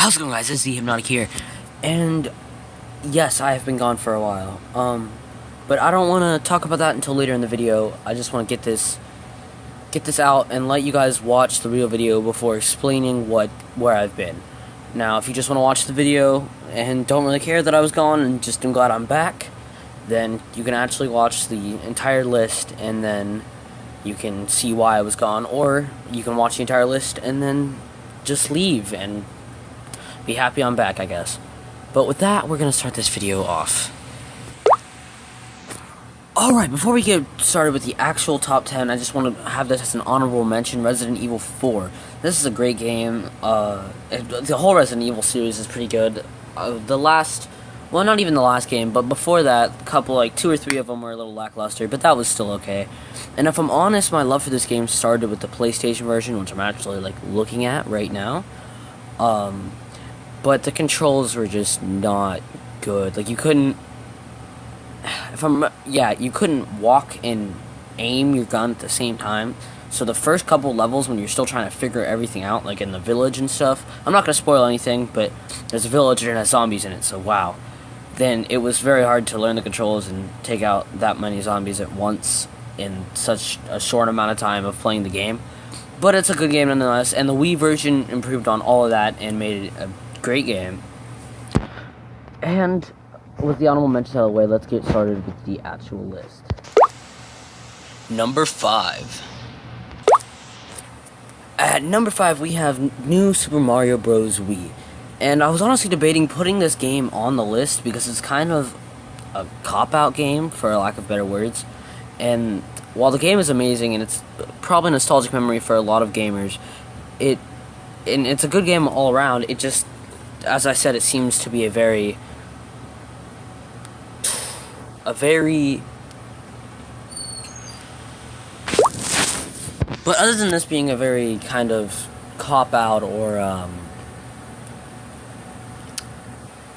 How's it going, guys? It's the Hypnotic here, and yes, I have been gone for a while, but I don't want to talk about that until later in the video. I just want to get this out and let you guys watch the real video before explaining where I've been. Now, if you just want to watch the video and don't really care that I was gone and just am glad I'm back, then you can actually watch the entire list and then you can see why I was gone, or you can watch the entire list and then just leave and be happy I'm back, I guess. But with that, we're gonna start this video off. Alright, before we get started with the actual top 10, I just want to have this as an honorable mention: Resident Evil 4. This is a great game. The whole Resident Evil series is pretty good. Well, not even the last game, but before that, two or three of them were a little lackluster, but that was still okay. And if I'm honest, my love for this game started with the PlayStation version, which I'm actually looking at right now. But the controls were just not good. You couldn't walk and aim your gun at the same time. So the first couple levels, when you're still trying to figure everything out, like in the village and stuff, I'm not gonna spoil anything, but there's a village and it has zombies in it, so wow. Then it was very hard to learn the controls and take out that many zombies at once in such a short amount of time of playing the game. But it's a good game nonetheless, and the Wii version improved on all of that and made it a great game. And with the honorable mentions out of the way, let's get started with the actual list. Number 5. At number 5, we have New Super Mario Bros. Wii. And I was honestly debating putting this game on the list because it's kind of a cop-out game, for lack of better words. And while the game is amazing and it's probably a nostalgic memory for a lot of gamers, it's a good game all around. It just, as I said, it seems to be a very but other than this being a very kind of cop-out or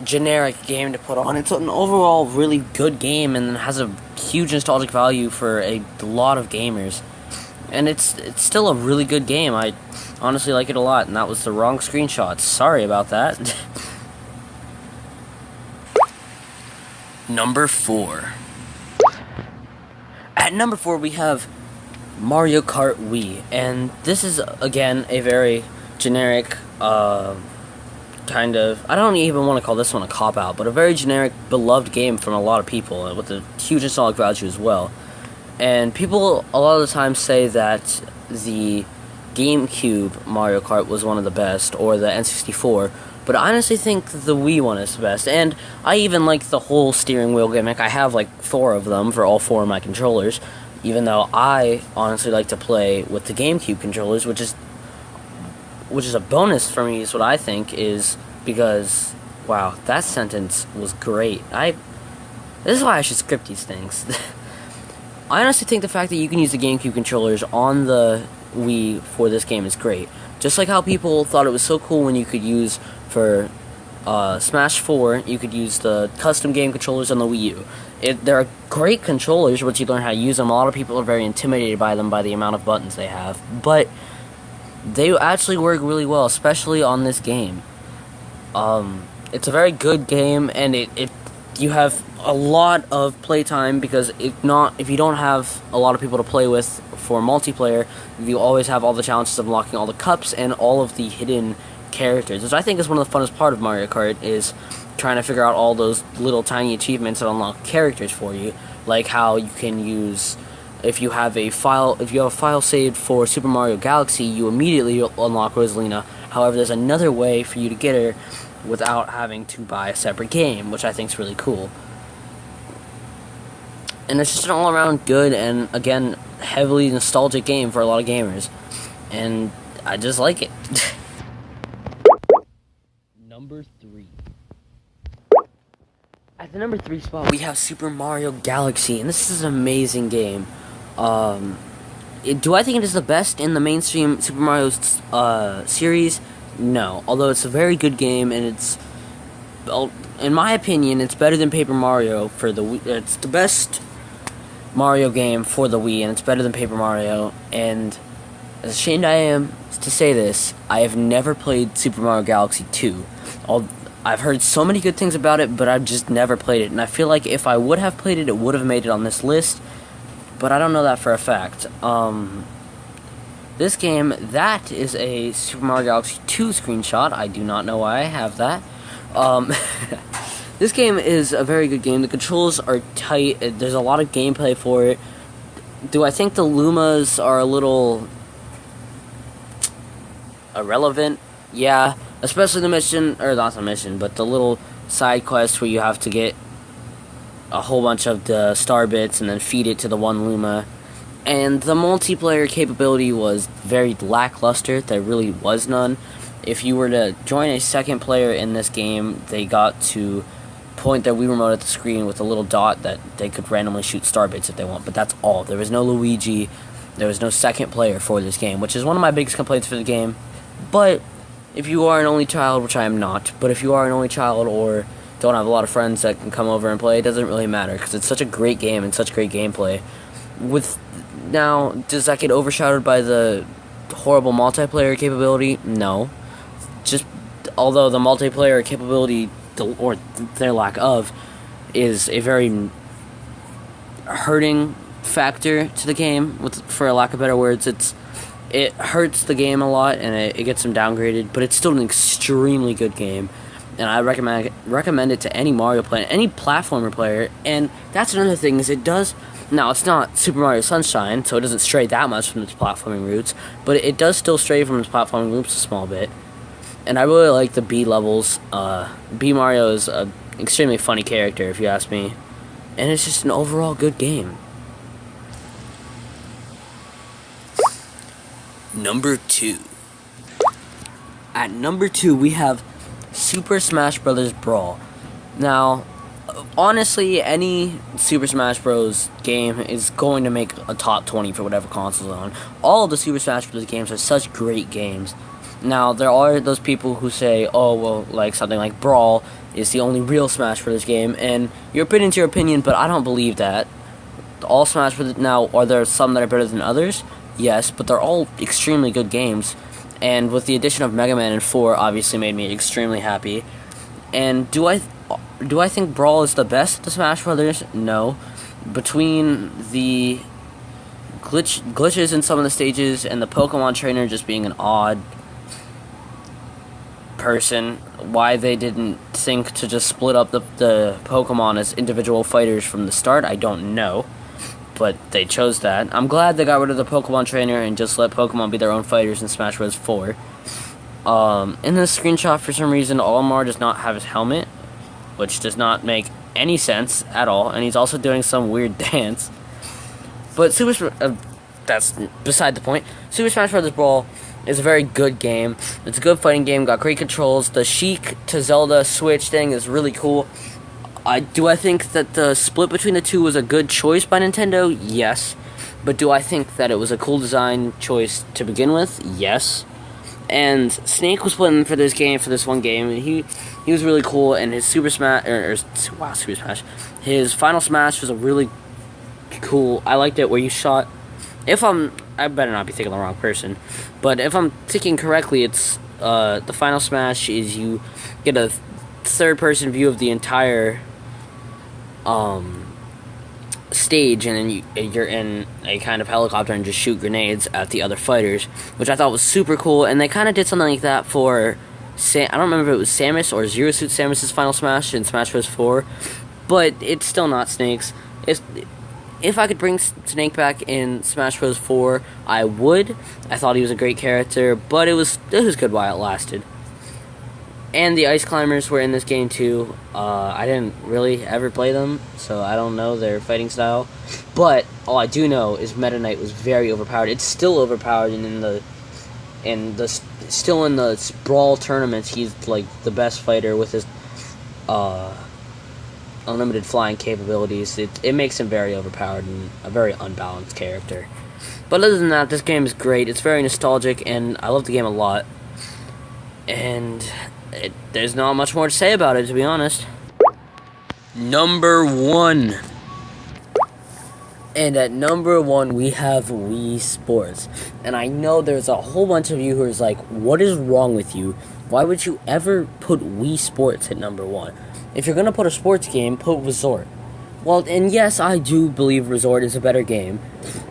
generic game to put on, it's an overall really good game and has a huge nostalgic value for a lot of gamers. And it's still a really good game. I honestly like it a lot, and that was the wrong screenshot. Sorry about that. Number 4. At number 4, we have Mario Kart Wii, and this is, again, a very generic, kind of, I don't even want to call this one a cop-out, but a very generic, beloved game from a lot of people, with a huge nostalgic value as well. And people, a lot of the time, say that the GameCube Mario Kart was one of the best, or the N64, but I honestly think the Wii one is the best, and I even like the whole steering wheel gimmick. I have 4 of them for all 4 of my controllers, even though I honestly like to play with the GameCube controllers, which is a bonus for me, is what I think, is because, wow, that sentence was great. This is why I should script these things. I honestly think the fact that you can use the GameCube controllers on the Wii for this game is great. Just like how people thought it was so cool when you could use, for Smash 4, you could use the custom game controllers on the Wii U. They're great controllers once you learn how to use them. A lot of people are very intimidated by them by the amount of buttons they have, but they actually work really well, especially on this game. It's a very good game, and you have a lot of playtime, because if you don't have a lot of people to play with for multiplayer, you always have all the challenges of unlocking all the cups and all of the hidden characters, which I think is one of the funnest part of Mario Kart, is trying to figure out all those little tiny achievements that unlock characters for you, like how you can use, if you have a file saved for Super Mario Galaxy, you immediately unlock Rosalina. However, there's another way for you to get her without having to buy a separate game, which I think is really cool. And it's just an all-around good and, again, heavily nostalgic game for a lot of gamers. And I just like it. Number 3. At the number 3 spot, we have Super Mario Galaxy, and this is an amazing game. Do I think it is the best in the mainstream Super Mario series? No. Although it's a very good game, and it's, in my opinion, it's better than Paper Mario for the Wii. It's the best Mario game for the Wii, and it's better than Paper Mario, and as ashamed I am to say this, I have never played Super Mario Galaxy 2. I've heard so many good things about it, but I've just never played it. And I feel like if I would have played it, it would have made it on this list. But I don't know that for a fact. This game, that is a Super Mario Galaxy 2 screenshot. I do not know why I have that. This game is a very good game. The controls are tight. There's a lot of gameplay for it. Do I think the Lumas are a little irrelevant? Yeah, especially the mission, or not the mission, but the little side quest where you have to get a whole bunch of the star bits and then feed it to the one Luma. And the multiplayer capability was very lackluster. There really was none. If you were to join a second player in this game, they got to point their Wii Remote at the screen with a little dot that they could randomly shoot star bits if they want. But that's all. There was no Luigi. There was no second player for this game, which is one of my biggest complaints for the game. But if you are an only child, which I am not, but if you are an only child or don't have a lot of friends that can come over and play, it doesn't really matter because it's such a great game and such great gameplay. Now, does that get overshadowed by the horrible multiplayer capability? No. Just, although the multiplayer capability, or their lack of, is a very hurting factor to the game, for a lack of better words. It hurts the game a lot, and it gets them downgraded, but it's still an extremely good game. And I recommend it to any Mario player, any platformer player. And that's another thing, is it does... Now, it's not Super Mario Sunshine, so it doesn't stray that much from its platforming roots, but it does still stray from its platforming roots a small bit. And I really like the B levels. B Mario is an extremely funny character, if you ask me. And it's just an overall good game. Number 2. At number 2, we have Super Smash Bros. Brawl. Now, honestly, any Super Smash Bros. Game is going to make a top 20 for whatever console it's on. All of the Super Smash Bros. Games are such great games. Now, there are those people who say, oh, well, like something like Brawl is the only real Smash Bros. Game, and your opinion's your opinion, but I don't believe that. All Smash Bros. Now, are there some that are better than others? Yes, but they're all extremely good games. And with the addition of Mega Man and 4, obviously made me extremely happy. And do I think Brawl is the best of the Smash Brothers? No. Between the glitches in some of the stages and the Pokemon trainer just being an odd person, why they didn't think to just split up the Pokemon as individual fighters from the start, I don't know. But they chose that. I'm glad they got rid of the Pokemon trainer and just let Pokemon be their own fighters in Smash Bros. 4. In this screenshot, for some reason, Olimar does not have his helmet, which does not make any sense at all, and he's also doing some weird dance. But that's beside the point. Super Smash Bros. Brawl is a very good game. It's a good fighting game, got great controls. The Sheik to Zelda switch thing is really cool. Do I think that the split between the two was a good choice by Nintendo? Yes. But do I think that it was a cool design choice to begin with? Yes. And Snake was put in for this game, for this one game, and he was really cool, and his Super Smash, Super Smash, his Final Smash was a really cool, I liked it, where you shot, I better not be thinking the wrong person, but if I'm thinking correctly, it's, the Final Smash is you get a third-person view of the entire stage, and then you're in a kind of helicopter and just shoot grenades at the other fighters, which I thought was super cool. And they kind of did something like that for I don't remember if it was Samus or Zero Suit Samus' Final Smash in Smash Bros. 4, but it's still not Snake's. If I could bring Snake back in Smash Bros. 4, I would. I thought he was a great character, but it was good while it lasted. And the Ice Climbers were in this game too. I didn't really ever play them, so I don't know their fighting style. But all I do know is Meta Knight was very overpowered. It's still overpowered, and still in the Brawl tournaments, he's like the best fighter with his unlimited flying capabilities. It makes him very overpowered and a very unbalanced character. But other than that, this game is great. It's very nostalgic, and I love the game a lot. And there's not much more to say about it, to be honest. Number 1. And at number 1, we have Wii Sports. And I know there's a whole bunch of you who is like, what is wrong with you? Why would you ever put Wii Sports at number 1? If you're going to put a sports game, put Resort. Well, and yes, I do believe Resort is a better game.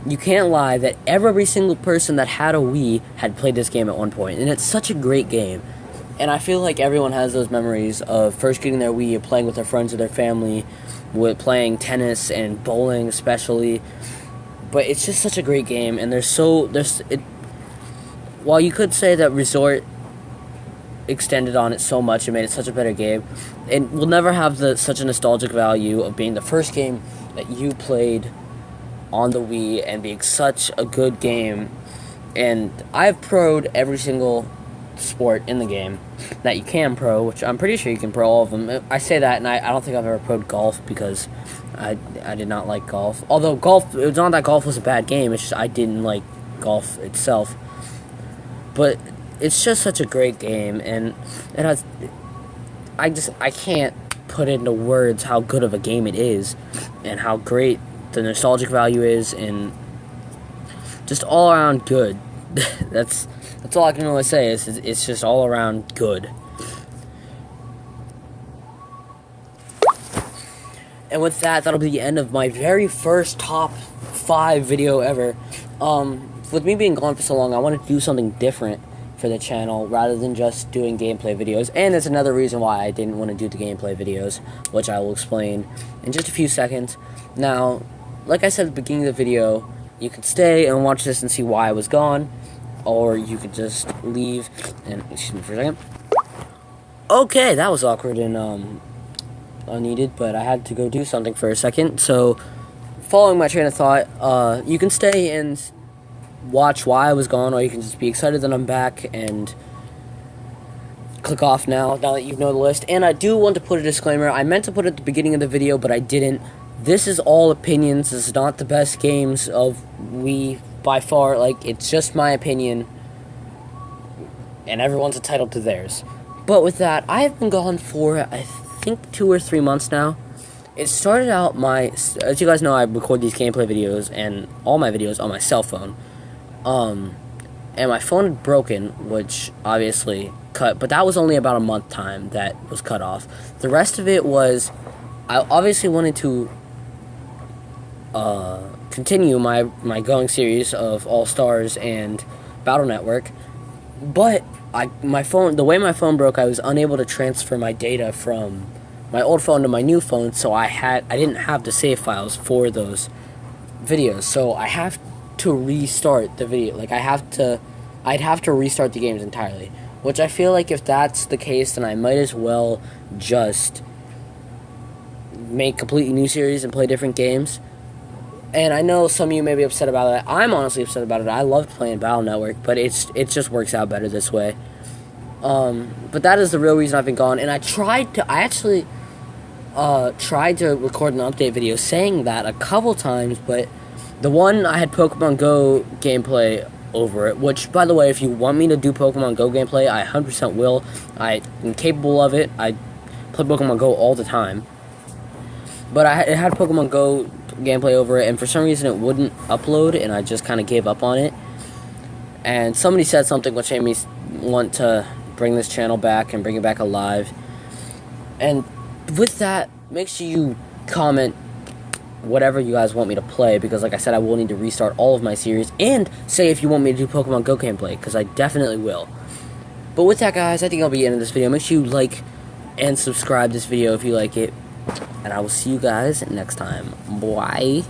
You can't lie that every single person that had a Wii had played this game at one point. And it's such a great game. And I feel like everyone has those memories of first getting their Wii and playing with their friends or their family, with playing tennis and bowling especially. But it's just such a great game, and while you could say that Resort extended on it so much and made it such a better game, it will never have such a nostalgic value of being the first game that you played on the Wii and being such a good game. And I've pro'd every single sport in the game that you can pro, which I'm pretty sure you can pro all of them. I say that, and I don't think I've ever pro'd golf because I did not like golf. Although golf, it was not that golf was a bad game, it's just I didn't like golf itself. But it's just such a great game, and it has, I can't put into words how good of a game it is, and how great the nostalgic value is, and just all around good. That's all I can really say. It's just all around good. And with that, that'll be the end of my very first top 5 video ever. With me being gone for so long, I wanted to do something different for the channel rather than just doing gameplay videos. And there's another reason why I didn't want to do the gameplay videos, which I will explain in just a few seconds. Now, like I said at the beginning of the video, you could stay and watch this and see why I was gone, or you could just leave and, excuse me for a second. Okay, that was awkward and unneeded, but I had to go do something for a second. So, following my train of thought, you can stay and watch why I was gone, or you can just be excited that I'm back and click off now that you know the list. And I do want to put a disclaimer. I meant to put it at the beginning of the video, but I didn't. This is all opinions. This is not the best games of Wii by far. Like, it's just my opinion, and everyone's entitled to theirs. But with that, I have been gone for, I think, 2 or 3 months now. It started out as you guys know, I record these gameplay videos and all my videos on my cell phone. And my phone had broken, which obviously cut, but that was only about a month time that was cut off. The rest of it was, I obviously wanted to continue my going series of All Stars and Battle Network, but the way my phone broke, I was unable to transfer my data from my old phone to my new phone, so I didn't have the save files for those videos, so I have to restart the video. Like, I'd have to restart the games entirely, which I feel like if that's the case, then I might as well just make completely new series and play different games. And I know some of you may be upset about it. I'm honestly upset about it. I loved playing Battle Network, but it just works out better this way. But that is the real reason I've been gone. And I actually tried to record an update video saying that a couple times, but the one I had Pokemon Go gameplay over it, which, by the way, if you want me to do Pokemon Go gameplay, I 100% will. I am capable of it. I play Pokemon Go all the time. But it had Pokemon Go gameplay over it, and for some reason it wouldn't upload, and I just kind of gave up on it. And somebody said something which made me want to bring this channel back and bring it back alive. And with that, make sure you comment whatever you guys want me to play, because like I said, I will need to restart all of my series, and say if you want me to do Pokemon Go gameplay, because I definitely will. But with that, guys, I think I'll be ending this video. Make sure you like and subscribe this video if you like it, and I will see you guys next time. Bye.